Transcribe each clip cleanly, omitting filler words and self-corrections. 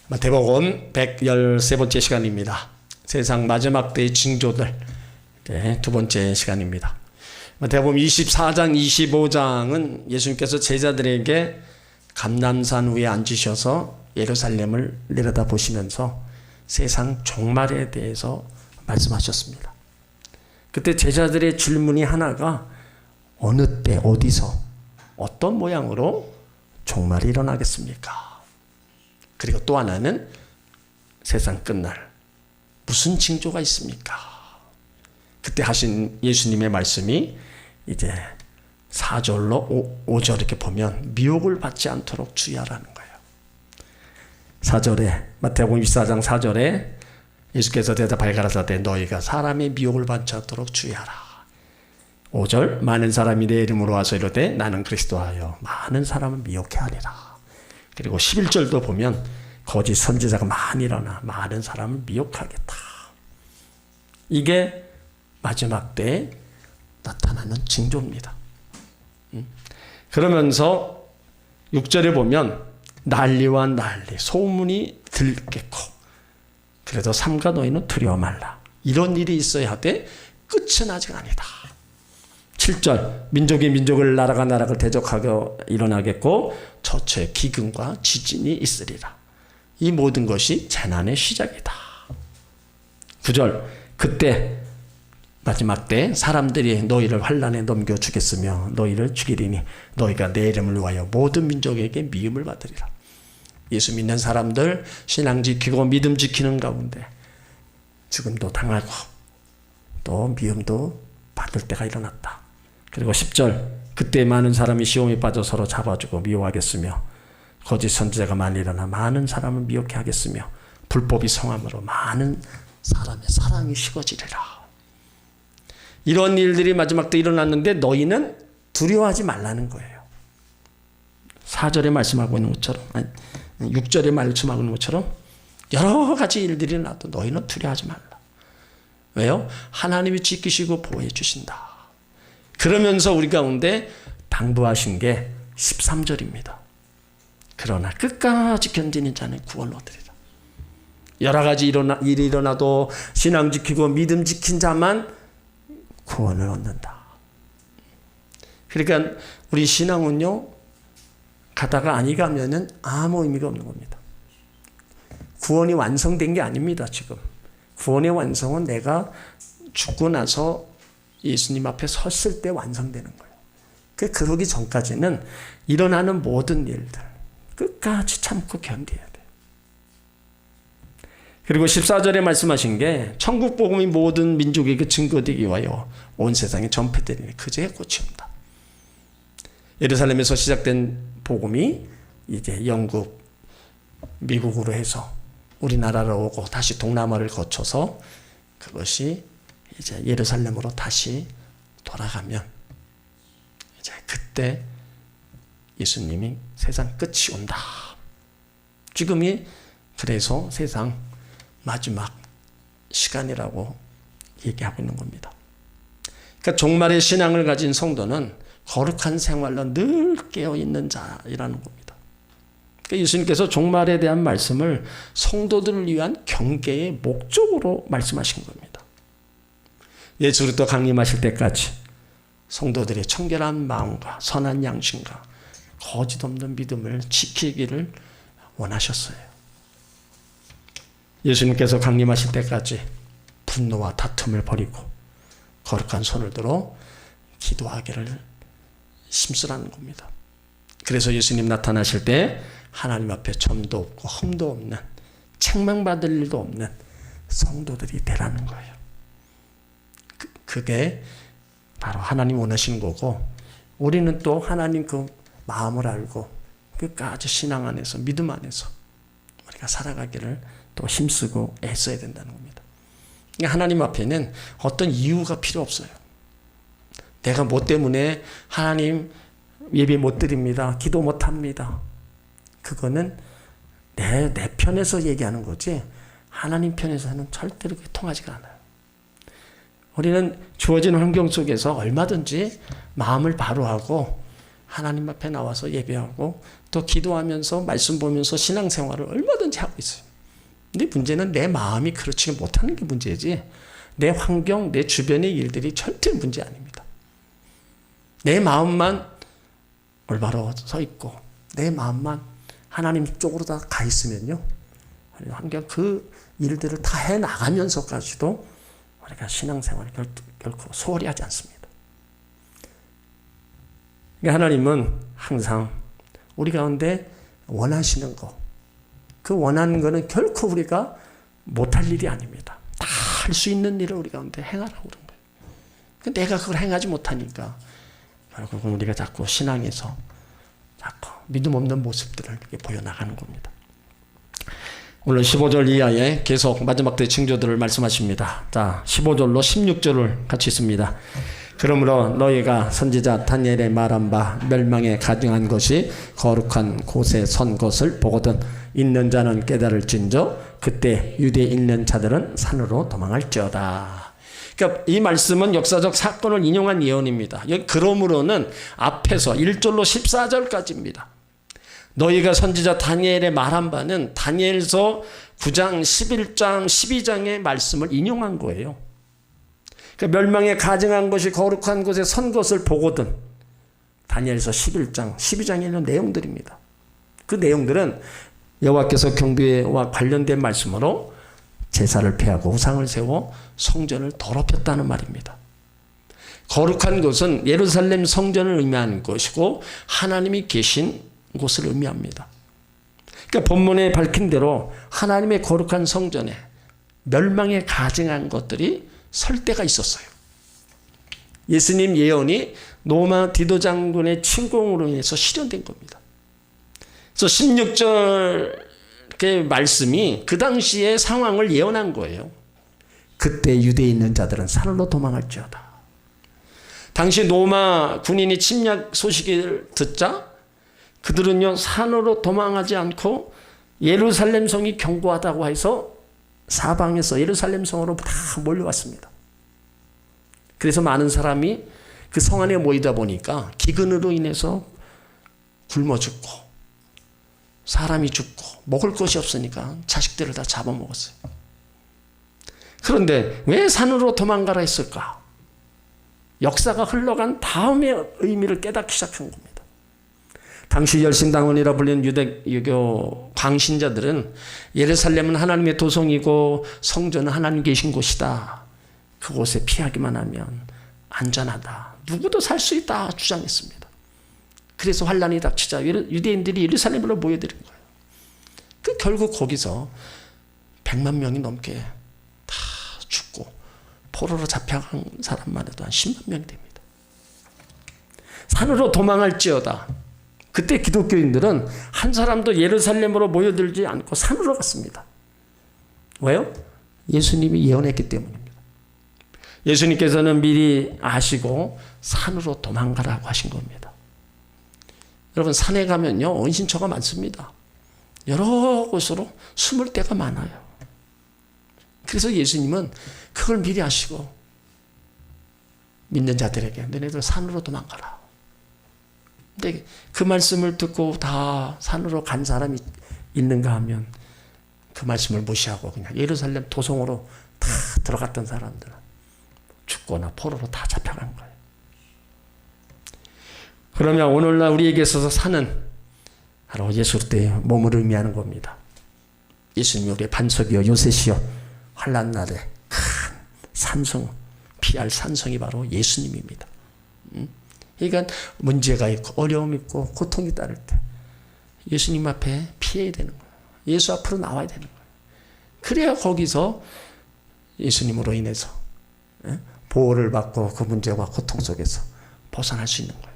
마태복음 113번째 시간입니다. 세상 마지막 때의 징조들, 두 번째 시간입니다. 마태복음 24장, 25장은 예수님께서 제자들에게 감람산 위에 앉으셔서 예루살렘을 내려다보시면서 세상 종말에 대해서 말씀하셨습니다. 그때 제자들의 질문이 하나가 어느 때 어디서 어떤 모양으로 종말이 일어나겠습니까? 그리고 또 하나는 세상 끝날 무슨 징조가 있습니까? 그때 하신 예수님의 말씀이 이제 4절로 5절 이렇게 보면 미혹을 받지 않도록 주의하라는 거예요. 4절에 마태복음 24장 4절에 예수께서 대답하여 가라사대 너희가 사람의 미혹을 받지 않도록 주의하라. 5절 많은 사람이 내 이름으로 와서 이르되 나는 그리스도하여 많은 사람을 미혹해 하리라. 그리고 11절도 보면 거짓 선지자가 많이 일어나 많은 사람을 미혹하겠다. 이게 마지막 때에 나타나는 징조입니다. 그러면서 6절에 보면 난리와 난리 소문이 들겠고 그래도 삼가 너희는 두려워 말라. 이런 일이 있어야 하되 끝은 아직 아니다. 7절 민족이 민족을 나라가 나라를 대적하여 일어나겠고 저체 기근과 지진이 있으리라. 이 모든 것이 재난의 시작이다. 9절 그때 마지막 때 사람들이 너희를 환난에 넘겨주겠으며 너희를 죽이리니 너희가 내 이름을 위하여 모든 민족에게 미움을 받으리라. 예수 믿는 사람들 신앙 지키고 믿음 지키는 가운데 죽음도 당하고 또 미움도 받을 때가 일어났다. 그리고 10절 그때 많은 사람이 시험에 빠져 서로 잡아주고 미워하겠으며 거짓 선지자가 많이 일어나 많은 사람을 미혹해 하겠으며 불법이 성함으로 많은 사람의 사랑이 식어지리라. 이런 일들이 마지막 때 일어났는데 너희는 두려워하지 말라는 거예요. 4절에 말씀하고 있는 것처럼 6절에 말씀하고 있는 것처럼 여러 가지 일들이 일어나도 너희는 두려워하지 말라. 왜요? 하나님이 지키시고 보호해 주신다. 그러면서 우리 가운데 당부하신 게 13절입니다. 그러나 끝까지 견디는 자는 구원을 얻으리라. 여러 가지 일이 일어나도 신앙 지키고 믿음 지킨 자만 구원을 얻는다. 그러니까 우리 신앙은요 가다가 아니 가면은 아무 의미가 없는 겁니다. 구원이 완성된 게 아닙니다. 지금 구원의 완성은 내가 죽고 나서 예수님 앞에 섰을 때 완성되는 거예요. 그러기 전까지는 일어나는 모든 일들 끝까지 참고 견뎌야 돼요. 그리고 14절에 말씀하신 게 천국 복음이 모든 민족에게 증거되기 위하여 온 세상에 전파되리니 그제야 꽃이 온다. 예루살렘에서 시작된 복음이 이제 영국, 미국으로 해서 우리나라로 오고 다시 동남아를 거쳐서 그것이 이제 예루살렘으로 다시 돌아가면 이제 그때 예수님이 세상 끝이 온다. 지금이 그래서 세상 마지막 시간이라고 얘기하고 있는 겁니다. 그러니까 종말의 신앙을 가진 성도는 거룩한 생활로 늘 깨어있는 자이라는 겁니다. 그러니까 예수님께서 종말에 대한 말씀을 성도들을 위한 경계의 목적으로 말씀하신 겁니다. 예수 그리스도 강림하실 때까지 성도들의 청결한 마음과 선한 양심과 거짓 없는 믿음을 지키기를 원하셨어요. 예수님께서 강림하실 때까지 분노와 다툼을 버리고 거룩한 손을 들어 기도하기를 힘쓰라는 겁니다. 그래서 예수님 나타나실 때 하나님 앞에 점도 없고 흠도 없는 책망받을 일도 없는 성도들이 되라는 거예요. 그게 바로 하나님 원하시는 거고 우리는 또 하나님 그 마음을 알고 끝까지 신앙 안에서 믿음 안에서 우리가 살아가기를 또 힘쓰고 애써야 된다는 겁니다. 하나님 앞에는 어떤 이유가 필요 없어요. 내가 뭐 때문에 하나님 예배 못 드립니다. 기도 못 합니다. 그거는 내 편에서 얘기하는 거지 하나님 편에서는 절대로 통하지가 않아요. 우리는 주어진 환경 속에서 얼마든지 마음을 바로 하고 하나님 앞에 나와서 예배하고 또 기도하면서 말씀 보면서 신앙생활을 얼마든지 하고 있어요. 근데 문제는 내 마음이 그렇지 못하는 게 문제지 내 환경, 내 주변의 일들이 절대 문제 아닙니다. 내 마음만 올바로 서 있고 내 마음만 하나님 쪽으로 다 가 있으면요. 환경 그 일들을 다 해나가면서까지도 우리가 신앙생활을 결코 소홀히 하지 않습니다. 그러니까 하나님은 항상 우리 가운데 원하시는 거, 그 원하는 거는 결코 우리가 못할 일이 아닙니다. 다 할 수 있는 일을 우리 가운데 행하라고 그런 거예요. 내가 그걸 행하지 못하니까 결국은 우리가 자꾸 신앙에서 자꾸 믿음 없는 모습들을 보여나가는 겁니다. 오늘 15절 이하에 계속 마지막 때 징조들을 말씀하십니다. 자, 15절로 16절을 같이 있습니다. 그러므로 너희가 선지자 다니엘의 말한 바 멸망에 가증한 것이 거룩한 곳에 선 것을 보거든 있는 자는 깨달을진저 그때 유대에 있는 자들은 산으로 도망할지어다. 그러니까 이 말씀은 역사적 사건을 인용한 예언입니다. 여기 그러므로는 앞에서 1절로 14절까지입니다. 너희가 선지자 다니엘의 말한 바는 다니엘서 9장, 11장, 12장의 말씀을 인용한 거예요. 그러니까 멸망에 가증한 것이 거룩한 곳에 선 것을 보거든. 다니엘서 11장, 12장에 있는 내용들입니다. 그 내용들은 여호와께서 경배와 관련된 말씀으로 제사를 폐하고 우상을 세워 성전을 더럽혔다는 말입니다. 거룩한 곳은 예루살렘 성전을 의미하는 것이고 하나님이 계신 곳을 의미합니다. 그러니까 본문에 밝힌 대로 하나님의 거룩한 성전에 멸망에 가증한 것들이 설 때가 있었어요. 예수님 예언이 로마 디도 장군의 침공으로 인해서 실현된 겁니다. 그래서 16절의 말씀이 그 당시의 상황을 예언한 거예요. 그때 유대에 있는 자들은 산으로 도망할지어다. 당시 로마 군인이 침략 소식을 듣자 그들은요 산으로 도망하지 않고 예루살렘 성이 견고하다고 해서 사방에서 예루살렘 성으로 다 몰려왔습니다. 그래서 많은 사람이 그 성 안에 모이다 보니까 기근으로 인해서 굶어 죽고 사람이 죽고 먹을 것이 없으니까 자식들을 다 잡아먹었어요. 그런데 왜 산으로 도망가라 했을까? 역사가 흘러간 다음의 의미를 깨닫기 시작한 겁니다. 당시 열심당원이라 불리는 유교 광신자들은 예루살렘은 하나님의 도성이고 성전은 하나님 계신 곳이다. 그곳에 피하기만 하면 안전하다. 누구도 살 수 있다 주장했습니다. 그래서 환란이 닥치자 유대인들이 예루살렘으로 모여드린 거예요. 그 결국 거기서 100만 명이 넘게 다 죽고 포로로 잡혀간 사람만 해도 한 10만 명이 됩니다. 산으로 도망할지어다. 그때 기독교인들은 한 사람도 예루살렘으로 모여들지 않고 산으로 갔습니다. 왜요? 예수님이 예언했기 때문입니다. 예수님께서는 미리 아시고 산으로 도망가라고 하신 겁니다. 여러분 산에 가면요 은신처가 많습니다. 여러 곳으로 숨을 데가 많아요. 그래서 예수님은 그걸 미리 아시고 믿는 자들에게 너네들 산으로 도망가라. 근데 그 말씀을 듣고 다 산으로 간 사람이 있는가 하면 그 말씀을 무시하고 그냥 예루살렘 도성으로 다 들어갔던 사람들은 죽거나 포로로 다 잡혀간 거예요. 그러면 오늘날 우리에게 있어서 산은 바로 예수 그리스도의 몸을 의미하는 겁니다. 예수님이 우리의 반석이요 요새시요 환난 날에 큰 산성 피할 산성이 바로 예수님입니다. 그러니까 문제가 있고 어려움이 있고 고통이 따를 때 예수님 앞에 피해야 되는 거예요. 예수 앞으로 나와야 되는 거예요. 그래야 거기서 예수님으로 인해서 보호를 받고 그 문제와 고통 속에서 벗어날 수 있는 거예요.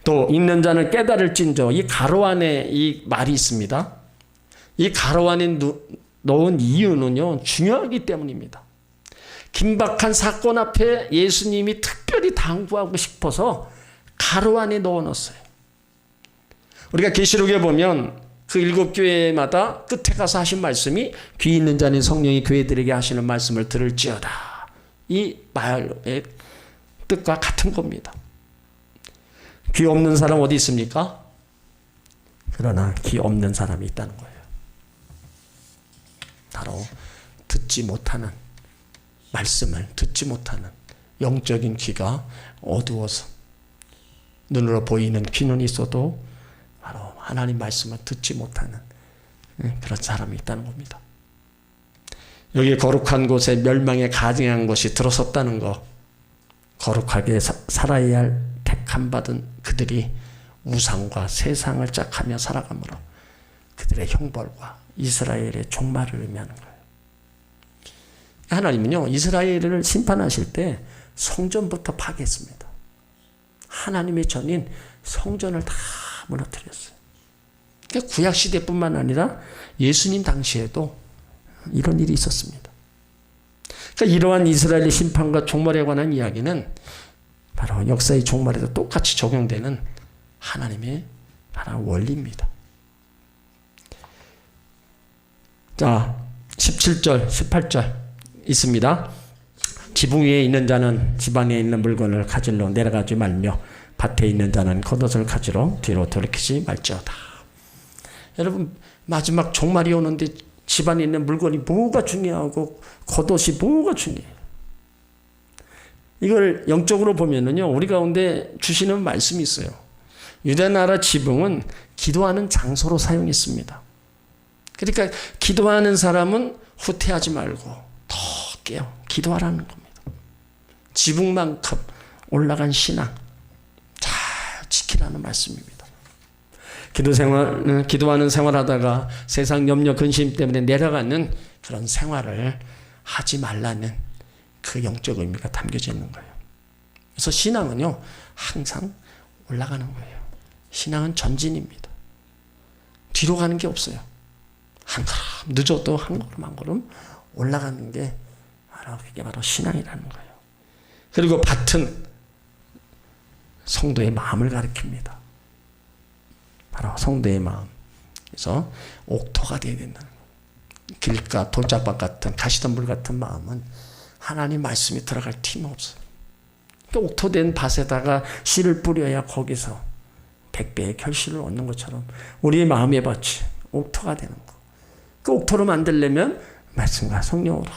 또 있는 자는 깨달을진저 이 가로 안에 이 말이 있습니다. 이 가로 안에 넣은 이유는요 중요하기 때문입니다. 긴박한 사건 앞에 예수님이 특별히 당부하고 싶어서 가로 안에 넣어놨어요. 우리가 계시록에 보면 그 7교회마다 끝에 가서 하신 말씀이 귀 있는 자는 성령이 교회들에게 하시는 말씀을 들을지어다. 이 말의 뜻과 같은 겁니다. 귀 없는 사람 어디 있습니까? 그러나 귀 없는 사람이 있다는 거예요. 바로 듣지 못하는, 말씀을 듣지 못하는 영적인 귀가 어두워서 눈으로 보이는 귀는 있어도 바로 하나님 말씀을 듣지 못하는 그런 사람이 있다는 겁니다. 여기 거룩한 곳에 멸망에 가증한 것이 들어섰다는 것, 거룩하게 살아야 할 택함받은 그들이 우상과 세상을 짝하며 살아가므로 그들의 형벌과 이스라엘의 종말을 의미하는 거예요. 하나님은요, 이스라엘을 심판하실 때 성전부터 파괴했습니다. 하나님의 전인 성전을 다 무너뜨렸어요. 그러니까 구약 시대뿐만 아니라 예수님 당시에도 이런 일이 있었습니다. 그러니까 이러한 이스라엘의 심판과 종말에 관한 이야기는 바로 역사의 종말에도 똑같이 적용되는 하나님의 하나의 원리입니다. 자, 17절, 18절 있습니다. 지붕 위에 있는 자는 지방에 있는 물건을 가지러 내려가지 말며 밭에 있는 자는 겉옷을 가지러 뒤로 돌이키지 말지어다. 여러분, 마지막 종말이 오는데 집안에 있는 물건이 뭐가 중요하고 겉옷이 뭐가 중요해요. 이걸 영적으로 보면은요, 우리 가운데 주시는 말씀이 있어요. 유대 나라 지붕은 기도하는 장소로 사용했습니다. 그러니까 기도하는 사람은 후퇴하지 말고 더 깨어 기도하라는 겁니다. 지붕만큼 올라간 신앙 잘 지키라는 말씀입니다. 기도하는 생활하다가 세상 염려 근심 때문에 내려가는 그런 생활을 하지 말라는 그 영적 의미가 담겨져 있는 거예요. 그래서 신앙은요, 항상 올라가는 거예요. 신앙은 전진입니다. 뒤로 가는 게 없어요. 한 걸음 늦어도 한 걸음 한 걸음 올라가는 게 그게 바로 신앙이라는 거예요. 그리고 밭은 성도의 마음을 가리킵니다. 바로 성도의 마음. 그래서 옥토가 되어야 된다는 거예요. 길가 돌짝밭 같은 가시덤불 같은 마음은 하나님 말씀이 들어갈 틈이 없어요. 그러니까 옥토된 밭에다가 씨를 뿌려야 거기서 100배의 결실을 얻는 것처럼 우리의 마음의 밭이 옥토가 되는 거. 그 옥토로 만들려면 말씀과 성령으로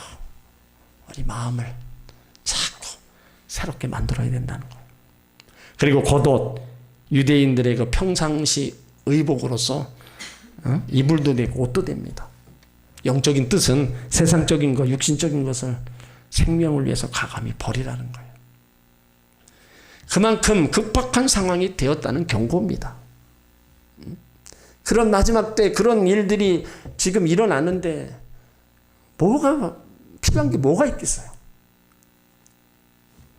우리 마음을 자꾸 새롭게 만들어야 된다는 거예요. 그리고 겉옷, 유대인들의 그 평상시 의복으로서 이불도 되고 옷도 됩니다. 영적인 뜻은 세상적인 것, 육신적인 것을 생명을 위해서 과감히 버리라는 거예요. 그만큼 급박한 상황이 되었다는 경고입니다. 그런 마지막 때 그런 일들이 지금 일어나는데 뭐가 필요한 게 뭐가 있겠어요?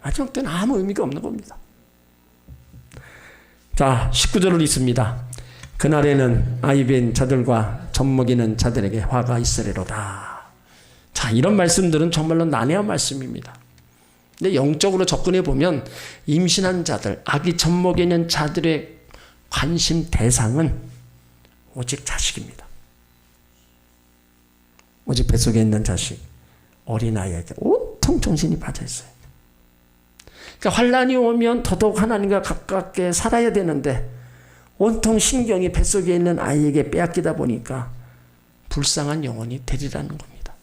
마지막 때는 아무 의미가 없는 겁니다. 자, 19절을 읽습니다. 그날에는 아이벤 자들과 젖먹이는 자들에게 화가 있으리로다. 자, 이런 말씀들은 정말로 난해한 말씀입니다. 근데 영적으로 접근해 보면 임신한 자들, 아기 젖먹이는 자들의 관심 대상은 오직 자식입니다. 오직 뱃속에 있는 자식, 어린아이에게 온통 정신이 빠져 있어요. 그러니까 환란이 오면 더더욱 하나님과 가깝게 살아야 되는데 온통 신경이 뱃속에 있는 아이에게 빼앗기다 보니까 불쌍한 영혼이 되리라는 겁니다.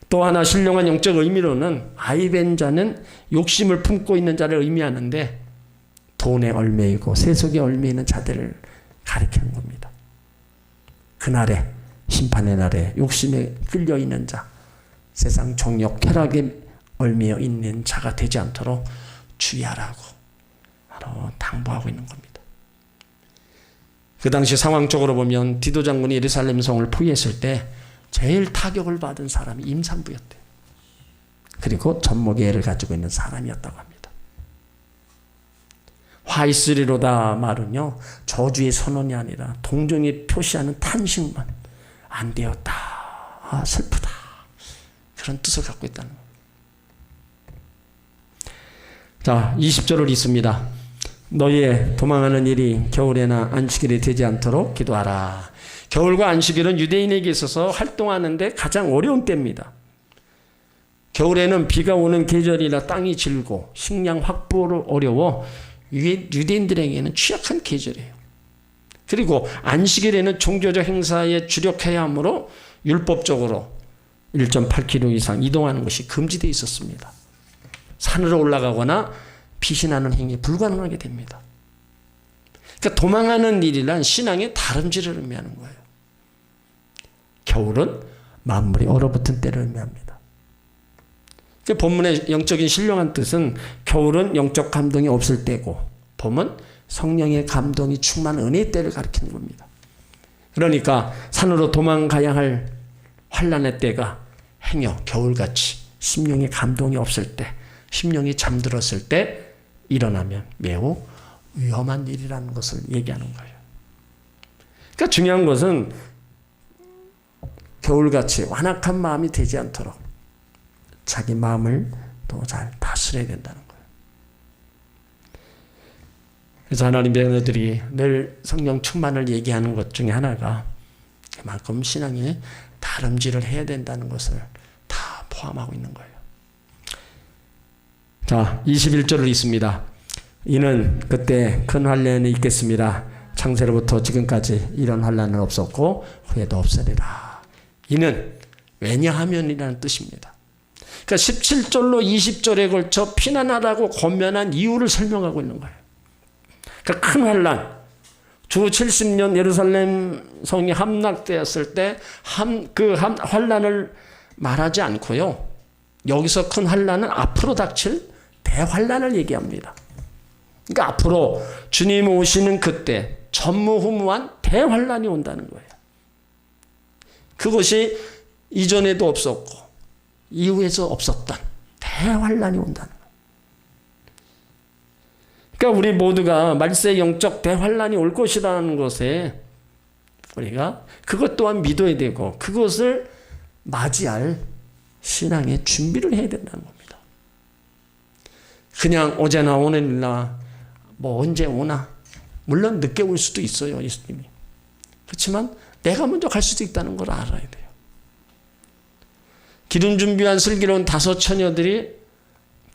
또 하나 신령한 영적 의미로는 아이벤 자는 욕심을 품고 있는 자를 의미하는데 돈에 얽매이고 세속에 얽매이는 자들을 가리키는 겁니다. 그날에 심판의 날에 욕심에 끌려 있는 자, 세상 정욕, 쾌락에 얽매여 있는 자가 되지 않도록 주의하라고 바로 당부하고 있는 겁니다. 그 당시 상황적으로 보면 디도 장군이 예루살렘 성을 포위했을 때 제일 타격을 받은 사람이 임산부였대요. 그리고 젖먹이 애를 가지고 있는 사람이었다고 합니다. 화 있으리로다 말은요, 저주의 선언이 아니라 동정이 표시하는 탄식만, 안 되었다, 아, 슬프다, 그런 뜻을 갖고 있다는 겁니다. 자, 20절을 읽습니다. 너희의 도망하는 일이 겨울에나 안식일이 되지 않도록 기도하라. 겨울과 안식일은 유대인에게 있어서 활동하는데 가장 어려운 때입니다. 겨울에는 비가 오는 계절이라 땅이 질고 식량 확보로 어려워 유대인들에게는 취약한 계절이에요. 그리고 안식일에는 종교적 행사에 주력해야 하므로 율법적으로 1.8km 이상 이동하는 것이 금지되어 있었습니다. 산으로 올라가거나 피신하는 행위 불가능하게 됩니다. 그러니까 도망하는 일이란 신앙의 다름질을 의미하는 거예요. 겨울은 만물이 얼어붙은 때를 의미합니다. 그러니까 본문의 영적인 신령한 뜻은 겨울은 영적 감동이 없을 때고 봄은 성령의 감동이 충만한 은혜의 때를 가리키는 겁니다. 그러니까 산으로 도망가야 할 환난의 때가 행여 겨울같이 심령의 감동이 없을 때, 심령이 잠들었을 때 일어나면 매우 위험한 일이라는 것을 얘기하는 거예요. 그러니까 중요한 것은 겨울같이 완악한 마음이 되지 않도록 자기 마음을 또 잘 다스려야 된다는 거예요. 그래서 하나님의 자녀들이 늘 성령 충만을 얘기하는 것 중에 하나가 그만큼 신앙에 다름질을 해야 된다는 것을 다 포함하고 있는 거예요. 자, 21절을 읽습니다. 이는 그때 큰 환난이 있겠습니다. 창세로부터 지금까지 이런 환난은 없었고 후에도 없으리라. 이는 왜냐하면이라는 뜻입니다. 그러니까 17절로 20절에 걸쳐 피난하라고 권면한 이유를 설명하고 있는 거예요. 그러니까 큰 환난, 주 70년 예루살렘 성이 함락되었을 때 그 환난을 말하지 않고요. 여기서 큰 환난은 앞으로 닥칠 대환난을 얘기합니다. 그러니까 앞으로 주님 오시는 그때 전무후무한 대환난이 온다는 거예요. 그것이 이전에도 없었고 이후에서 없었던 대환난이 온다는 거예요. 그러니까 우리 모두가 말세 영적 대환난이 올 것이라는 것에 우리가 그것 또한 믿어야 되고 그것을 맞이할 신앙의 준비를 해야 된다는 겁니다. 그냥 어제나 오늘이나 뭐 언제 오나 물론 늦게 올 수도 있어요. 예수님이. 그렇지만 내가 먼저 갈 수도 있다는 걸 알아야 돼요. 기름 준비한 슬기로운 5 처녀들이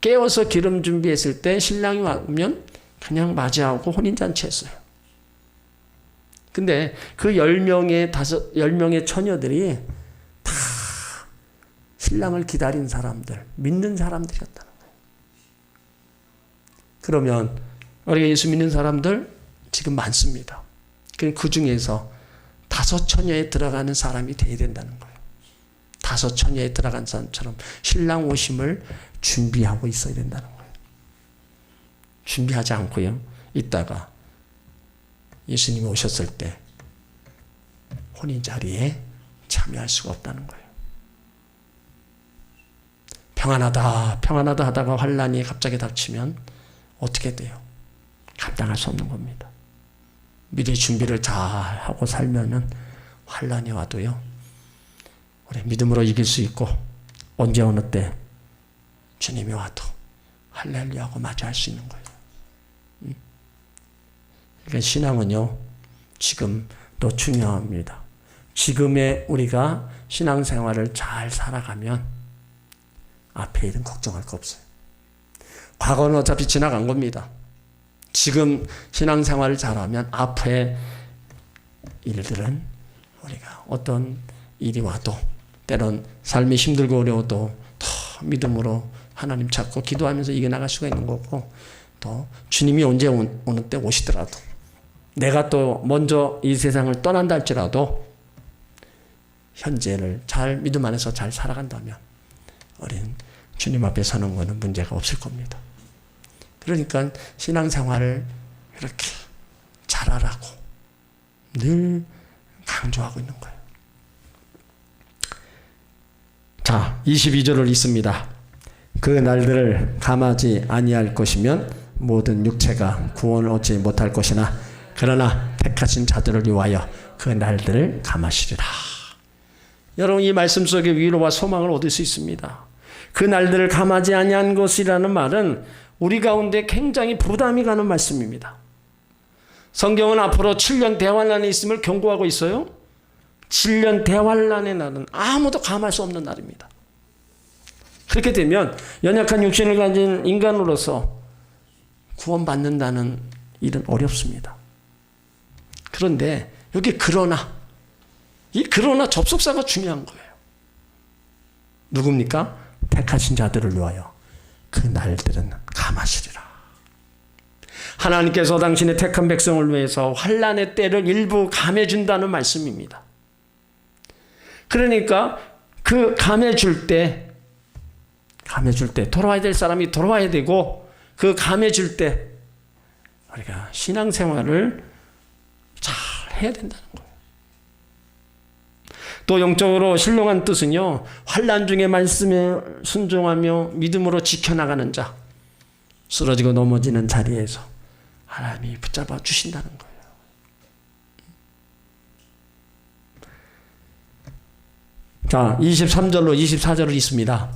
깨워서 기름 준비했을 때 신랑이 오면 그냥 맞이하고 혼인잔치 했어요. 근데 그 10명의 처녀들이 다 신랑을 기다린 사람들, 믿는 사람들이었다는 거예요. 그러면 우리가 예수 믿는 사람들 지금 많습니다. 그 중에서 5 처녀에 들어가는 사람이 되어야 된다는 거예요. 5 처녀에 들어간 사람처럼 신랑 오심을 준비하고 있어야 된다는 거예요. 준비하지 않고요. 있다가 예수님이 오셨을 때 혼인 자리에 참여할 수가 없다는 거예요. 평안하다 하다가 환난이 갑자기 닥치면 어떻게 돼요? 감당할 수 없는 겁니다. 미리 준비를 잘 하고 살면은 환난이 와도요. 우리 믿음으로 이길 수 있고 언제 어느 때 주님이 와도 할렐루야하고 맞이할 수 있는 거예요. 그러니까 신앙은요. 지금도 중요합니다. 지금의 우리가 신앙생활을 잘 살아가면 앞에 일은 걱정할 거 없어요. 과거는 어차피 지나간 겁니다. 지금 신앙생활을 잘하면 앞에 일들은 우리가 어떤 일이 와도 때론 삶이 힘들고 어려워도 더 믿음으로 하나님 찾고 기도하면서 이겨나갈 수가 있는 거고 또 주님이 언제 오는 때 오시더라도 내가 또 먼저 이 세상을 떠난다 할지라도 현재를 잘 믿음 안에서 잘 살아간다면 우리는 주님 앞에 서는 것은 문제가 없을 겁니다. 그러니까 신앙생활을 이렇게 잘하라고 늘 강조하고 있는 거예요. 자, 22절을 읽습니다. 그 날들을 감하지 아니할 것이면 모든 육체가 구원을 얻지 못할 것이나 그러나 택하신 자들을 위하여 그 날들을 감하시리라. 여러분 이 말씀 속에 위로와 소망을 얻을 수 있습니다. 그 날들을 감하지 아니한 것이라는 말은 우리 가운데 굉장히 부담이 가는 말씀입니다. 성경은 앞으로 7년 대환란이 있음을 경고하고 있어요. 7년 대환란의 날은 아무도 감할 수 없는 날입니다. 그렇게 되면 연약한 육신을 가진 인간으로서 구원받는다는 일은 어렵습니다. 그런데 여기 그러나, 이 그러나 접속사가 중요한 거예요. 누굽니까? 택하신 자들을 위하여 그 날들은 감하시리라. 하나님께서 당신의 택한 백성을 위해서 환난의 때를 일부 감해준다는 말씀입니다. 그러니까 그 감해줄 때 돌아와야 될 사람이 돌아와야 되고, 그 감해줄 때 우리가 신앙생활을 잘 해야 된다는 거예요. 또 영적으로 신령한 뜻은요, 환난 중에 말씀에 순종하며 믿음으로 지켜나가는 자, 쓰러지고 넘어지는 자리에서 하나님이 붙잡아 주신다는 거예요. 자, 23절로 24절을 읽습니다.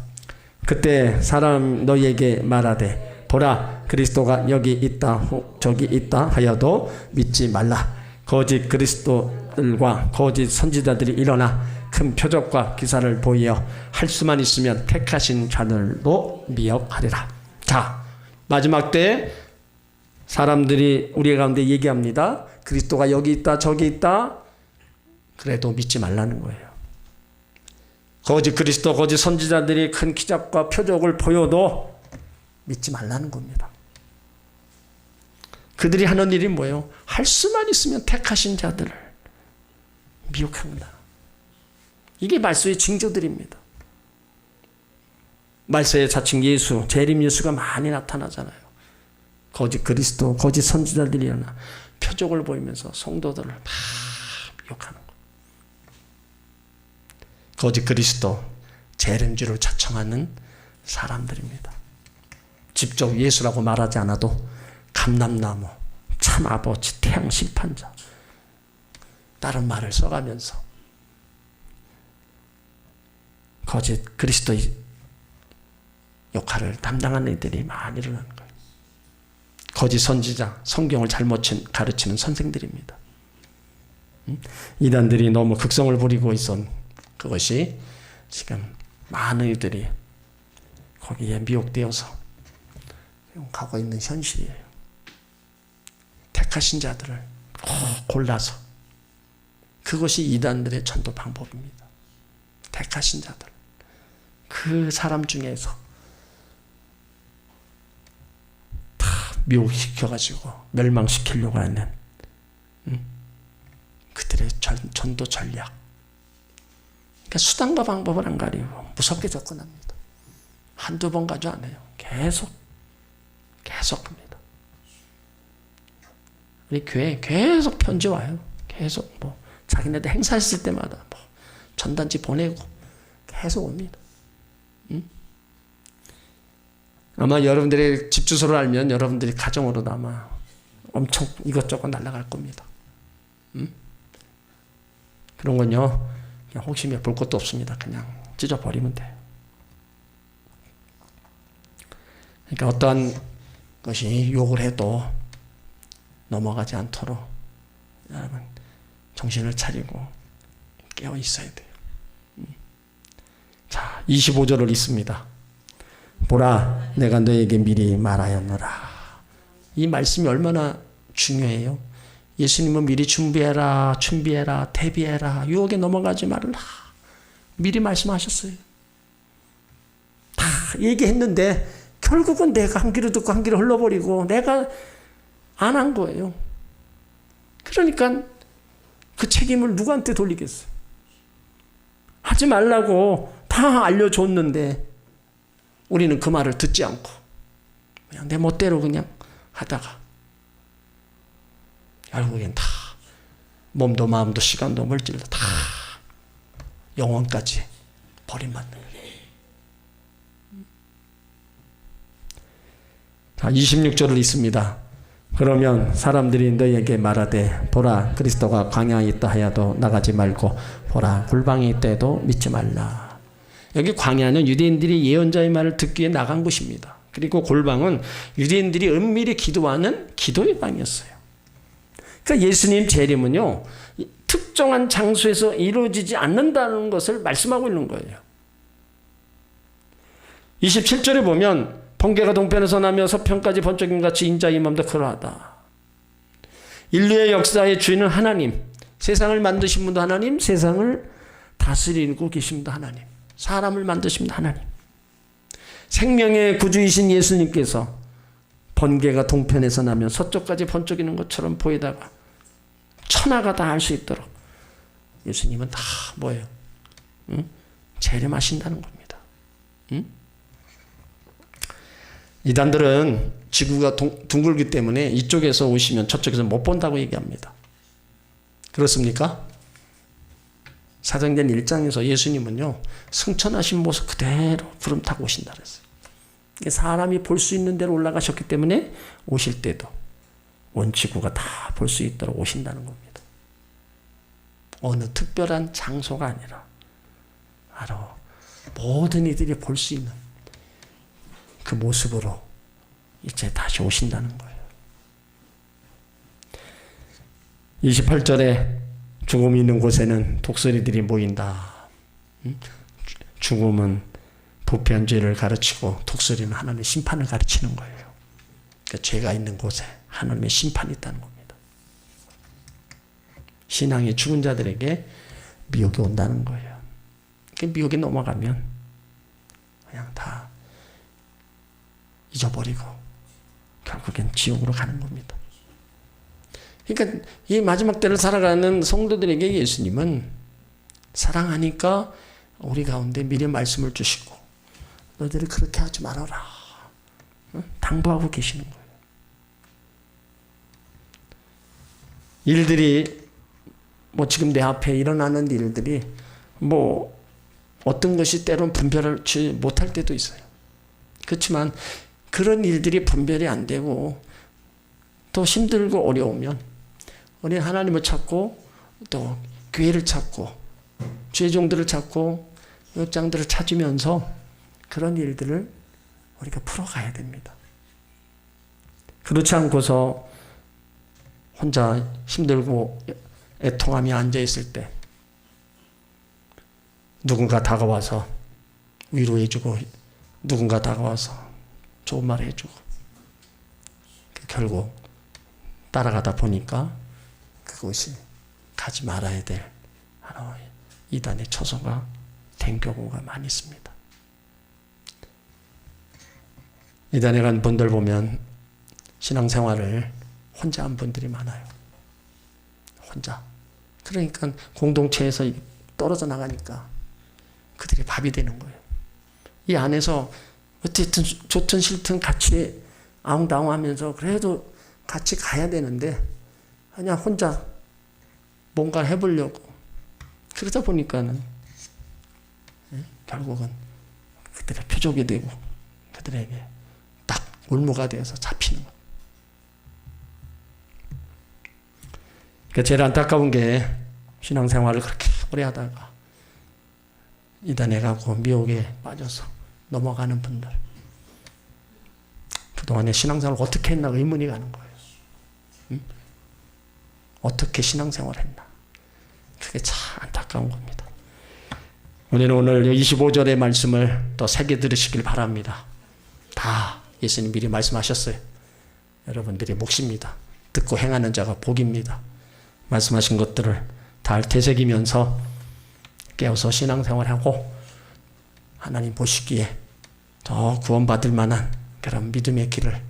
그때 사람 너희에게 말하되 보라 그리스도가 여기 있다 저기 있다 하여도 믿지 말라. 거짓 그리스도들과 거짓 선지자들이 일어나 큰 표적과 기사를 보이어 할 수만 있으면 택하신 자들도 미혹하리라. 자, 마지막 때 사람들이 우리 가운데 얘기합니다. 그리스도가 여기 있다 저기 있다. 그래도 믿지 말라는 거예요. 거짓 그리스도 거짓 선지자들이 큰 기적과 표적을 보여도 믿지 말라는 겁니다. 그들이 하는 일이 뭐예요? 할 수만 있으면 택하신 자들을 미혹합니다. 이게 말소의 징조들입니다. 말소의 자칭 예수, 재림 예수가 많이 나타나잖아요. 거짓 그리스도, 거짓 선지자들이 일어나 표적을 보이면서 성도들을 다 미혹하는 거예요. 거짓 그리스도, 재림주를 자청하는 사람들입니다. 직접 예수라고 말하지 않아도 감람나무, 참아버지, 태양 심판자, 다른 말을 써가면서 거짓 그리스도의 역할을 담당하는 이들이 많이 일어나는 거예요. 거짓 선지자, 성경을 잘못 가르치는 선생들입니다. 이단들이 너무 극성을 부리고 있었 그것이 지금 많은 이들이 거기에 미혹되어서 가고 있는 현실이에요. 택하신 자들을 골라서, 그것이 이단들의 전도 방법입니다. 택하신 자들, 그 사람 중에서 다 미혹시켜가지고 멸망시키려고 하는 그들의 전도 전략. 그러니까 수단과 방법을 안 가리고 무섭게 접근합니다. 한두 번 가지고 안 해요. 계속 합니다. 우리 교회에 계속 편지 와요. 계속 자기네들 행사했을 때마다 전단지 보내고 계속 옵니다. 아마 여러분들의 집 주소를 알면 여러분들이 가정으로도 아마 엄청 이것저것 날아갈 겁니다. 그런 건요, 그냥 혹시나 볼 것도 없습니다. 그냥 찢어버리면 돼요. 그러니까 어떠한 것이 욕을 해도 넘어가지 않도록 여러분 정신을 차리고 깨어 있어야 돼요. 자, 25절을 읽습니다. 보라, 내가 너에게 미리 말하였노라. 이 말씀이 얼마나 중요해요. 예수님은 미리 준비해라, 대비해라, 유혹에 넘어가지 말라. 미리 말씀하셨어요. 다 얘기했는데 결국은 내가 한 귀로 듣고 한 귀로 흘러버리고 내가 안 한 거예요. 그러니까 그 책임을 누구한테 돌리겠어요? 하지 말라고 다 알려줬는데 우리는 그 말을 듣지 않고 그냥 내 멋대로 그냥 하다가 결국엔 다 몸도 마음도 시간도 물질도 다 영혼까지 버림받는 거예요. 자, 26절을 읽습니다. 그러면 사람들이 너희에게 말하되 보라 그리스도가 광야에 있다 하여도 나가지 말고 보라 골방에 있다 해도 믿지 말라. 여기 광야는 유대인들이 예언자의 말을 듣기 위해 나간 곳입니다. 그리고 골방은 유대인들이 은밀히 기도하는 기도의 방이었어요. 그러니까 예수님 재림은요, 특정한 장소에서 이루어지지 않는다는 것을 말씀하고 있는 거예요. 27절에 보면 번개가 동편에서 나며 서편까지 번쩍임같이 인자의 임함도 그러하다. 인류의 역사의 주인은 하나님, 세상을 만드신 분도 하나님, 세상을 다스리고 계신 분도 하나님, 사람을 만드신 분도 하나님. 생명의 구주이신 예수님께서 번개가 동편에서 나면 서쪽까지 번쩍이는 것처럼 보이다가 천하가 다 알 수 있도록 예수님은 다 뭐예요? 재림하신다는 겁니다. 이단들은 지구가 둥글기 때문에 이쪽에서 오시면 저쪽에서 못 본다고 얘기합니다. 그렇습니까? 사도행전 1장에서 예수님은요, 승천하신 모습 그대로 구름 타고 오신다 그랬어요. 사람이 볼 수 있는 데로 올라가셨기 때문에 오실 때도 온 지구가 다 볼 수 있도록 오신다는 겁니다. 어느 특별한 장소가 아니라 바로 모든 이들이 볼 수 있는 그 모습으로 이제 다시 오신다는 거예요. 28절에 죽음이 있는 곳에는 독수리들이 모인다. 죽음은 부패한 죄를 가르치고 독수리는 하나님의 심판을 가르치는 거예요. 그러니까 죄가 있는 곳에 하나님의 심판이 있다는 겁니다. 신앙이 죽은 자들에게 미혹이 온다는 거예요. 미혹이 넘어가면 그냥 다 잊어버리고 결국엔 지옥으로 가는 겁니다. 그러니까 이 마지막 때를 살아가는 성도들에게 예수님은 사랑하니까 우리 가운데 미리 말씀을 주시고 너희들이 그렇게 하지 말아라 당부하고 계시는 거예요. 일들이 뭐 지금 내 앞에 일어나는 일들이 뭐 어떤 것이 때론 분별하지 못할 때도 있어요. 그렇지만 그런 일들이 분별이 안 되고 또 힘들고 어려우면 우리 하나님을 찾고 또 교회를 찾고 주의 종들을 찾고 역장들을 찾으면서 그런 일들을 우리가 풀어가야 됩니다. 그렇지 않고서 혼자 힘들고 애통하며 앉아있을 때 누군가 다가와서 위로해주고 누군가 다가와서 좋은 말 해주고 결국 따라가다 보니까 그것이 가지 말아야 될 하나의 이단의 처소가 된 경우가 많이 있습니다. 이단에 간 분들 보면 신앙생활을 혼자 한 분들이 많아요. 혼자. 그러니까 공동체에서 떨어져 나가니까 그들이 밥이 되는 거예요. 이 안에서 어쨌든 좋든 싫든 같이 아웅다웅하면서 그래도 같이 가야 되는데 그냥 혼자 뭔가 해보려고 그러다 보니까는 결국은 그들의 표적이 되고 그들에게 딱 올무가 되어서 잡히는 거예요. 그러니까 제일 안타까운 게 신앙생활을 그렇게 오래 하다가 이단에 가고 미혹에 빠져서 넘어가는 분들. 그동안에 신앙생활을 어떻게 했나 의문이 가는 거예요. 어떻게 신앙생활을 했나. 그게 참 안타까운 겁니다. 우리는 오늘 25절의 말씀을 또 새겨 들으시길 바랍니다. 다 예수님 미리 말씀하셨어요. 여러분들이 몫입니다. 듣고 행하는 자가 복입니다. 말씀하신 것들을 다 되새기면서 깨어서 신앙생활하고 하나님 보시기에 더 구원받을 만한 그런 믿음의 길을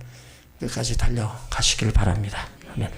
끝까지 달려가시길 바랍니다. 아멘.